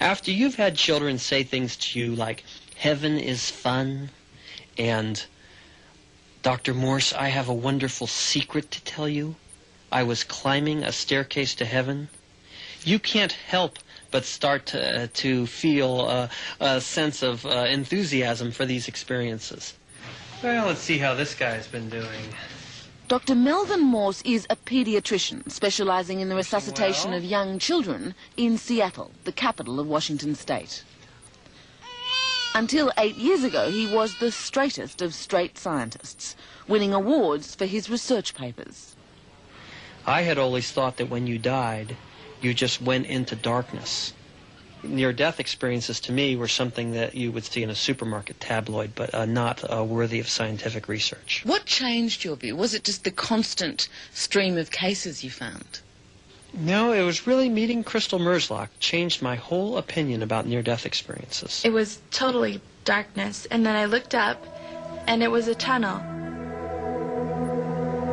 After you've had children say things to you like, heaven is fun, and Dr. Morse, I have a wonderful secret to tell you. I was climbing a staircase to heaven. You can't help but start to feel a sense of enthusiasm for these experiences. Well, let's see how this guy's been doing. Dr. Melvin Morse is a pediatrician specializing in the resuscitation of young children in Seattle, the capital of Washington state. Until 8 years ago, he was the straightest of straight scientists, winning awards for his research papers. I had always thought that when you died, you just went into darkness. Near-death experiences to me were something that you would see in a supermarket tabloid, but not worthy of scientific research. What changed your view? Was it just the constant stream of cases you found? No, it was really meeting Crystal Merzlock changed my whole opinion about near-death experiences. It was totally darkness, and then I looked up, and it was a tunnel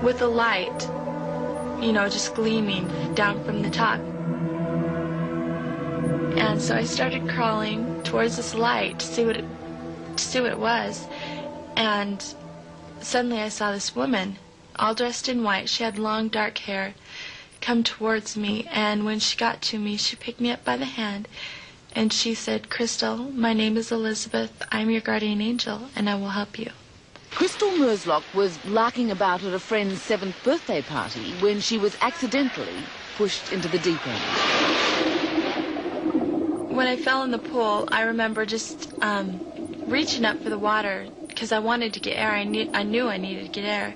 with a light, you know, just gleaming down from the top. And so I started crawling towards this light to see what it was. And suddenly I saw this woman, all dressed in white. She had long, dark hair, come towards me. And when she got to me, she picked me up by the hand. And she said, Crystal, my name is Elizabeth. I'm your guardian angel, and I will help you. Crystal Merzlock was larking about at a friend's 7th birthday party when she was accidentally pushed into the deep end. When I fell in the pool, I remember just reaching up for the water because I wanted to get air. I knew I needed to get air.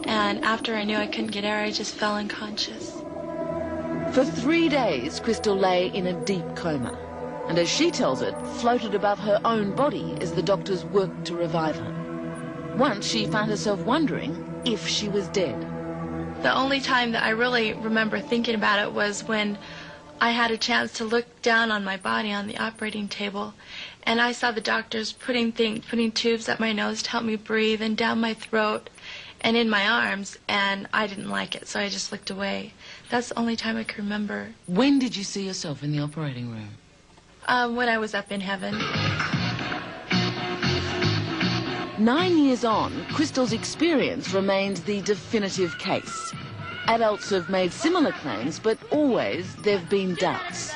And after I knew I couldn't get air, I just fell unconscious. For 3 days, Crystal lay in a deep coma. And as she tells it, floated above her own body as the doctors worked to revive her. Once she found herself wondering if she was dead. The only time that I really remember thinking about it was when I had a chance to look down on my body on the operating table, and I saw the doctors putting tubes up my nose to help me breathe, and down my throat and in my arms, and I didn't like it, so I just looked away. That's the only time I can remember. When did you see yourself in the operating room? When I was up in heaven. 9 years on, Crystal's experience remains the definitive case. Adults have made similar claims, but always there have been doubts.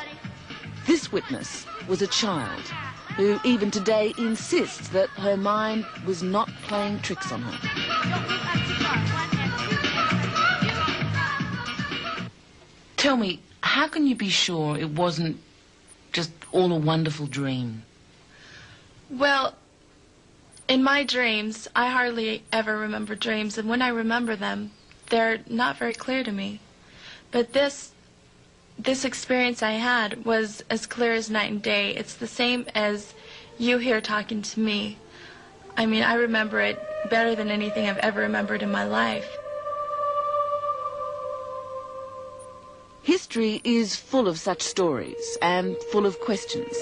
This witness was a child who even today insists that her mind was not playing tricks on her. Tell me, how can you be sure it wasn't just all a wonderful dream? Well, in my dreams, I hardly ever remember dreams, and when I remember them, they're not very clear to me. But this experience I had was as clear as night and day. It's the same as you here talking to me. I mean, I remember it better than anything I've ever remembered in my life. History is full of such stories and full of questions.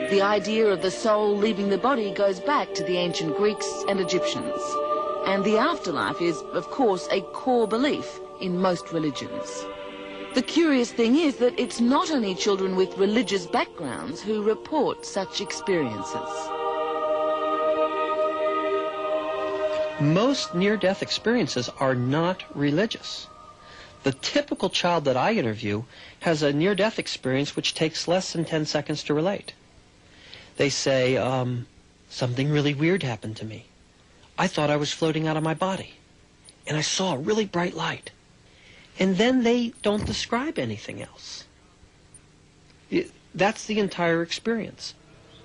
The idea of the soul leaving the body goes back to the ancient Greeks and Egyptians. And the afterlife is, of course, a core belief in most religions. The curious thing is that it's not only children with religious backgrounds who report such experiences. Most near-death experiences are not religious. The typical child that I interview has a near-death experience which takes less than 10 seconds to relate. They say, something really weird happened to me. I thought I was floating out of my body, and I saw a really bright light. And then they don't describe anything else. That's the entire experience.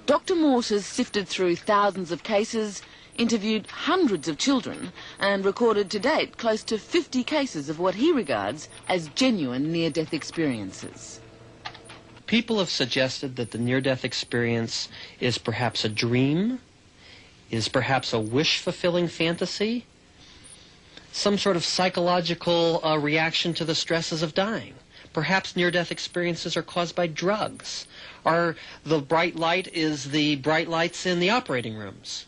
Dr. Morse has sifted through thousands of cases, interviewed hundreds of children, and recorded to date close to 50 cases of what he regards as genuine near-death experiences. People have suggested that the near-death experience is perhaps a dream, is perhaps a wish-fulfilling fantasy, some sort of psychological reaction to the stresses of dying. Perhaps near-death experiences are caused by drugs, or the bright light is the bright lights in the operating rooms.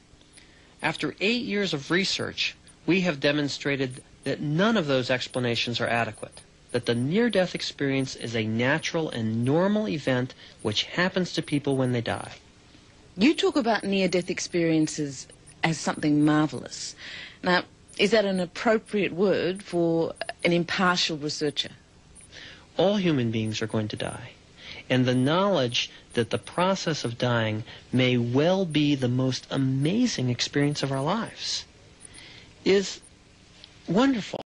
After 8 years of research, we have demonstrated that none of those explanations are adequate. that the near-death experience is a natural and normal event which happens to people when they die. You talk about near-death experiences as something marvellous. Now, is that an appropriate word for an impartial researcher? All human beings are going to die. And the knowledge that the process of dying may well be the most amazing experience of our lives is wonderful.